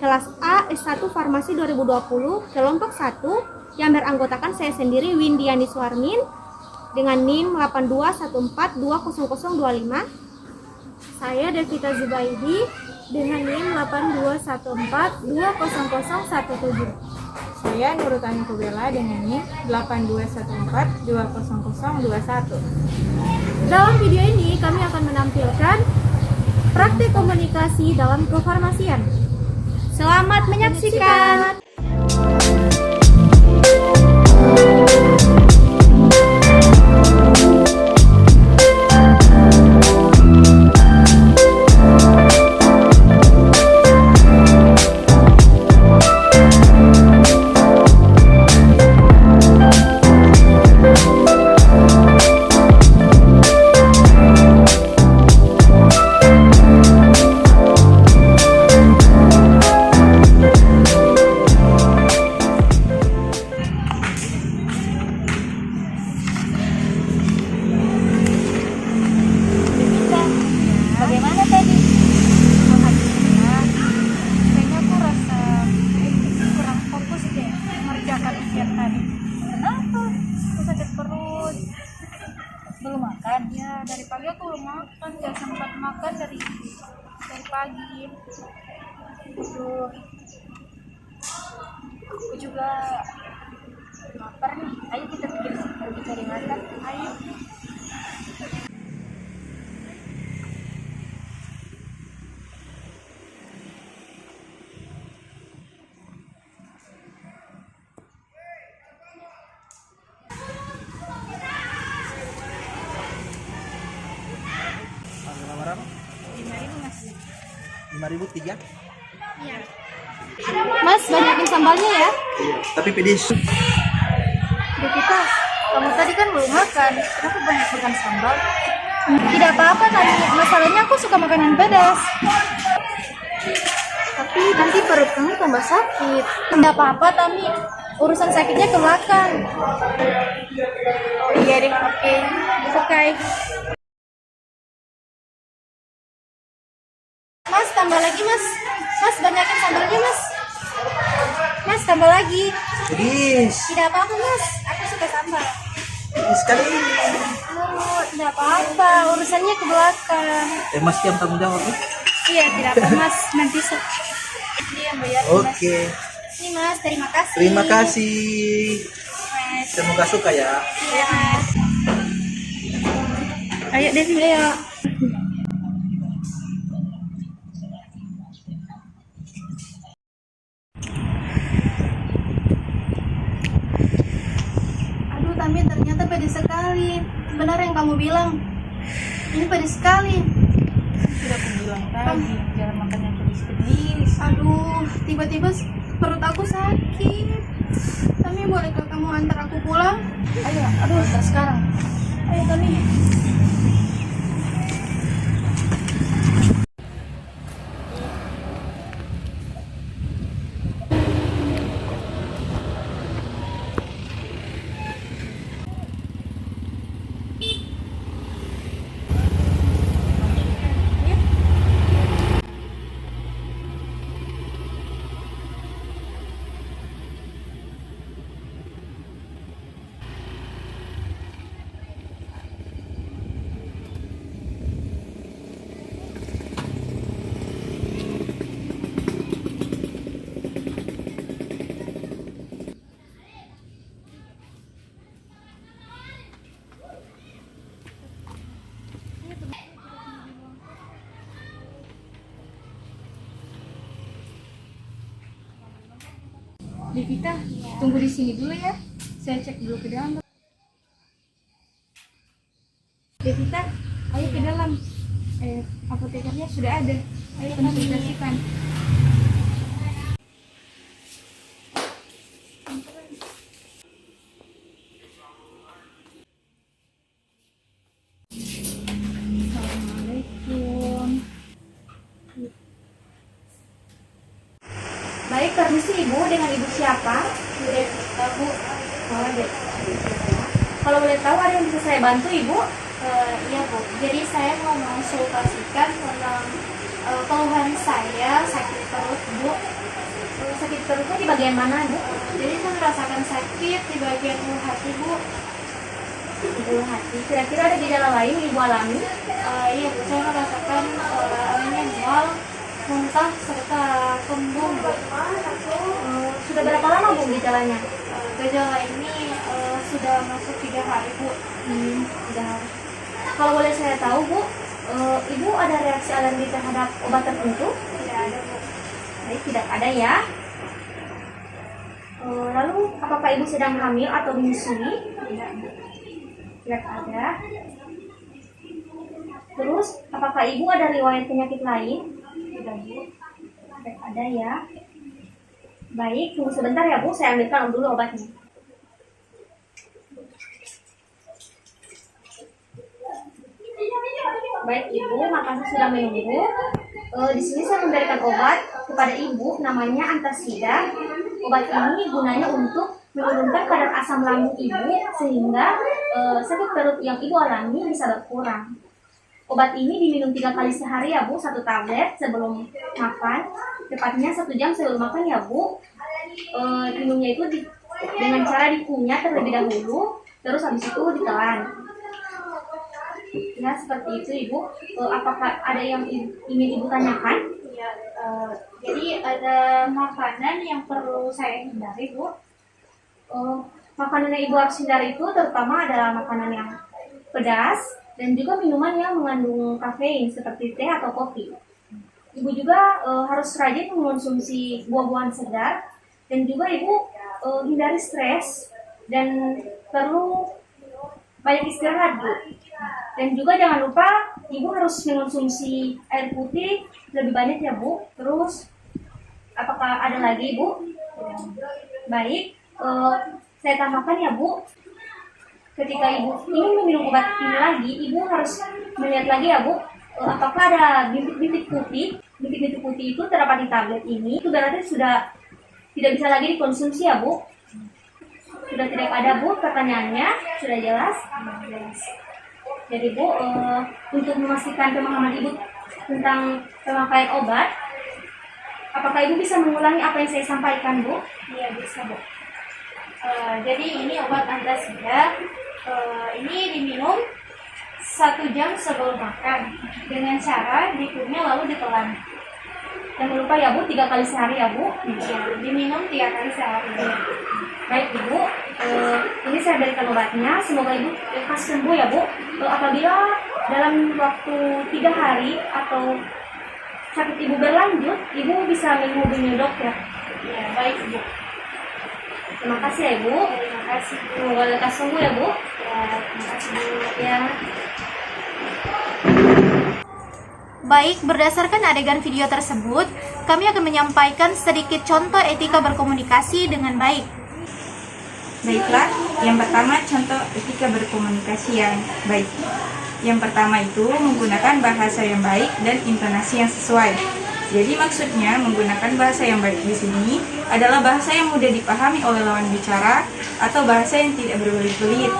kelas A S1 Farmasi 2020, kelompok 1, yang beranggotakan saya sendiri Windiani Suarmin dengan NIM 8214200025. Saya Devita Zubaidi dengan NIM 8214200017. Saya Nurutani Kubela dengan NIM 8214200021. Dalam video ini kami akan menampilkan praktik komunikasi dalam kefarmasian. Selamat menyaksikan. Bagaimana tadi? Alhamdulillah. Kayaknya aku rasa kurang fokus deh mengerjakan ujian tadi. Kenapa? Aku sakit perut. Belum makan? Ya, dari pagi aku belum makan. Gak sempat makan dari pagi. Aduh. Aku juga lapar nih. Ayo kita pergi cari makan. Ayo. Berapa? 5.000 mas. 5.000 tiga? Iya. Mas, banyakin sambalnya ya. Tapi pedis. Devita, kamu tadi kan belum makan. Kenapa banyak makan sambal? Tidak apa-apa tadi. Masalahnya aku suka makanan pedas. Tapi nanti perut kamu tambah sakit. Tidak apa-apa Tami. Urusan sakitnya ke belakang. Oh iya deh, oke. Oke. Mas, tambah lagi mas. Mas, banyakin sambalnya mas. Mas, tambah lagi. Pedis. Tidak apa-apa mas. Aku suka sambal. Pedis sekali. Oh, tidak apa-apa. Urusannya ke belakang. Mas yang tanggung jawab ya? Iya, tidak apa mas. Nanti dia bayar. Oke. Ini mas, terima kasih. Terima kasih. Mas. Semoga suka ya. Iya mas. Ayo Devi. Ayo. Aduh Tami, ternyata pedes sekali. Benar yang kamu bilang. Ini pedes sekali. Sudah aku bilang tadi, jangan makan yang pedis-pedis. Aduh, tiba-tiba perut aku sakit. Tami, bolehkah kamu antar aku pulang? Ayo, aduh, sekarang. Ayo Tami. Devita, tunggu di sini dulu ya. Saya cek dulu ke dalam. Devita, ayo ke dalam. Apotekernya sudah ada. Ayo konsultasikan. Assalamualaikum. Baik, permisi Ibu, dengan Ibu siapa? Devita Bu. Oh, Devita. Kalau boleh tahu ada yang bisa saya bantu Ibu? Iya Bu. Jadi saya mau konsultasikan tentang keluhan saya sakit perut Bu. sakit perutnya di bagian mana, Bu? Jadi saya merasakan sakit di bagian ulu hati, Bu. Ulu hati. Kira-kira ada gejala lain Ibu alami? Iya, Bu, saya merasakan mual, muntah, serta kembung, Bu. Sudah berapa lama Bu gejalanya? Gejala ini sudah masuk 3 hari, Bu. Sudah. Kalau boleh saya tahu Bu, Ibu ada reaksi alergi terhadap obat tertentu? Tidak ada, Bu. Baik, tidak ada ya. Lalu apakah Ibu sedang hamil atau menyusui? Tidak, Bu. Tidak ada. Terus apakah Ibu ada riwayat penyakit lain? Tidak, Bu. Tidak ada ya. Baik, tunggu sebentar ya Bu, saya ambilkan dulu obatnya. Baik Ibu, makasih sudah menunggu. Di sini saya memberikan obat kepada Ibu, namanya Antasida. Obat ini gunanya untuk menurunkan kadar asam lambung Ibu sehingga sakit perut yang Ibu alami bisa berkurang. Obat ini diminum 3 kali sehari ya Bu, 1 tablet sebelum makan. Tepatnya 1 jam sebelum makan ya Bu. Minumnya itu dengan cara dikunyah terlebih dahulu, terus habis itu ditelan. Ya seperti itu Ibu. Apakah ada yang ingin Ibu tanyakan? Ya, jadi ada makanan yang perlu saya hindari, Bu. Makanan yang Ibu harus hindari itu terutama adalah makanan yang pedas dan juga minuman yang mengandung kafein seperti teh atau kopi. Ibu juga harus rajin mengonsumsi buah-buahan segar dan juga Ibu hindari stres dan perlu banyak istirahat Bu. Dan juga jangan lupa Ibu harus mengonsumsi air putih lebih banyak ya Bu. Terus apakah ada lagi Bu? Baik, saya tambahkan ya Bu. Ketika Ibu ingin meminum obat ini lagi, Ibu harus melihat lagi ya Bu. Apakah ada bintik-bintik putih? Bintik-bintik putih itu terdapat di tablet ini. Itu berarti sudah tidak bisa lagi dikonsumsi ya Bu. Sudah tidak ada Bu pertanyaannya? Sudah jelas? Jelas. Jadi Bu, untuk memastikan pemahaman Ibu tentang pemakaian obat, apakah Ibu bisa mengulangi apa yang saya sampaikan Bu? Iya, bisa, Bu. Jadi ini obat Antasida, ini diminum 1 jam sebelum makan dengan cara dikunyah lalu ditelan. Jangan lupa ya Bu, 3 kali sehari ya Bu. Ya, diminum 3 kali sehari. Baik Ibu, ini saya berikan obatnya. Semoga Ibu lekas sembuh ya Bu. Apabila dalam waktu 3 hari atau sakit Ibu berlanjut, Ibu bisa menghubungi dokter. Ya, baik Bu. Terima kasih ya Ibu. Terima kasih Bu. Semoga lekas sembuh ya Bu. Ya, terima kasih Bu. Ya. Baik, berdasarkan adegan video tersebut, kami akan menyampaikan sedikit contoh etika berkomunikasi dengan baik. Baiklah, yang pertama contoh etika berkomunikasi yang baik. Yang pertama itu menggunakan bahasa yang baik dan intonasi yang sesuai. Jadi maksudnya menggunakan bahasa yang baik di sini adalah bahasa yang mudah dipahami oleh lawan bicara atau bahasa yang tidak berbelit-belit.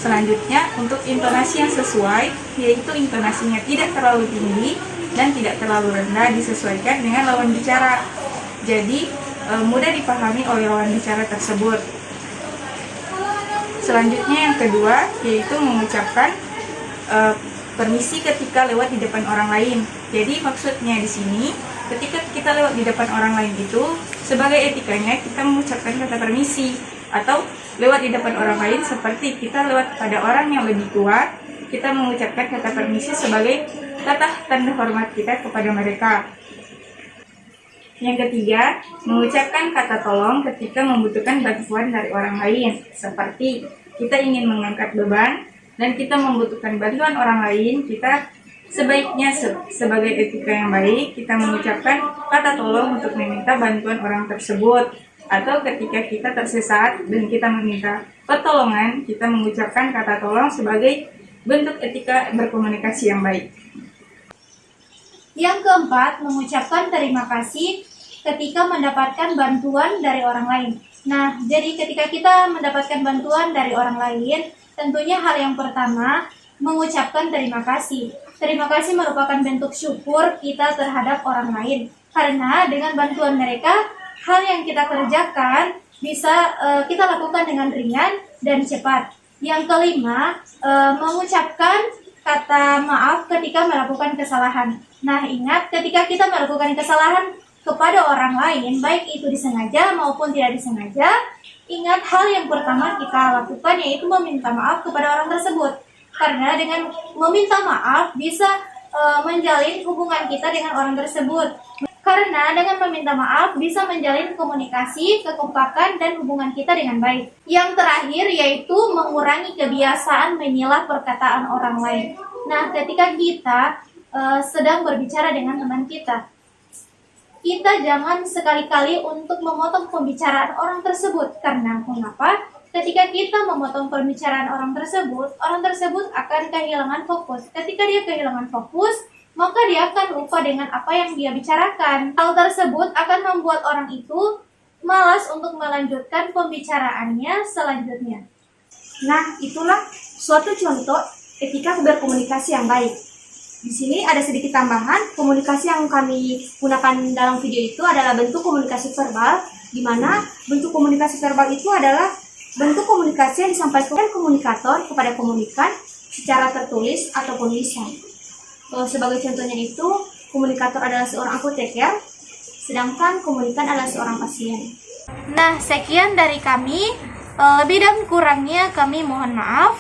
Selanjutnya untuk intonasi yang sesuai, yaitu intonasinya tidak terlalu tinggi dan tidak terlalu rendah disesuaikan dengan lawan bicara. Jadi mudah dipahami oleh lawan bicara tersebut. Selanjutnya yang kedua yaitu mengucapkan permisi ketika lewat di depan orang lain. Jadi maksudnya di sini ketika kita lewat di depan orang lain itu sebagai etikanya kita mengucapkan kata permisi, atau lewat di depan orang lain seperti kita lewat pada orang yang lebih tua, kita mengucapkan kata permisi sebagai kata tanda hormat kita kepada mereka. Yang ketiga, mengucapkan kata tolong ketika membutuhkan bantuan dari orang lain, seperti kita ingin mengangkat beban dan kita membutuhkan bantuan orang lain, kita sebaiknya sebagai etika yang baik, kita mengucapkan kata tolong untuk meminta bantuan orang tersebut. Atau ketika kita tersesat dan kita meminta pertolongan, kita mengucapkan kata tolong sebagai bentuk etika berkomunikasi yang baik. Yang keempat, mengucapkan terima kasih ketika mendapatkan bantuan dari orang lain. Nah, jadi ketika kita mendapatkan bantuan dari orang lain, tentunya hal yang pertama, mengucapkan terima kasih. Terima kasih merupakan bentuk syukur kita terhadap orang lain. Karena dengan bantuan mereka, hal yang kita kerjakan bisa kita lakukan dengan ringan dan cepat. Yang kelima, mengucapkan kata maaf ketika melakukan kesalahan. Nah, ingat ketika kita melakukan kesalahan kepada orang lain, baik itu disengaja maupun tidak disengaja, ingat hal yang pertama kita lakukan yaitu meminta maaf kepada orang tersebut. Karena dengan meminta maaf bisa menjalin hubungan kita dengan orang tersebut. Karena dengan meminta maaf bisa menjalin komunikasi, kekompakan, dan hubungan kita dengan baik. Yang terakhir yaitu mengurangi kebiasaan menyilah perkataan orang lain. Nah, ketika kita sedang berbicara dengan teman kita jangan sekali-kali untuk memotong pembicaraan orang tersebut. Karena kenapa? Ketika kita memotong pembicaraan orang tersebut akan kehilangan fokus. Ketika dia kehilangan fokus, maka dia akan lupa dengan apa yang dia bicarakan. Hal tersebut akan membuat orang itu malas untuk melanjutkan pembicaraannya selanjutnya. Nah, itulah suatu contoh etika berkomunikasi yang baik. Di sini ada sedikit tambahan, komunikasi yang kami gunakan dalam video itu adalah bentuk komunikasi verbal, di mana bentuk komunikasi verbal itu adalah bentuk komunikasi yang disampaikan komunikator kepada komunikan secara tertulis ataupun lisan. Sebagai contohnya itu, komunikator adalah seorang apoteker, sedangkan komunikan adalah seorang pasien. Nah, sekian dari kami. Lebih dan kurangnya kami mohon maaf.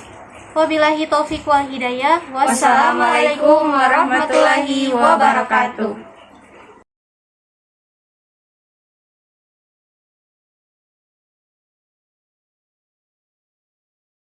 Wabillahi taufiq wal hidayah. Wassalamualaikum warahmatullahi wabarakatuh.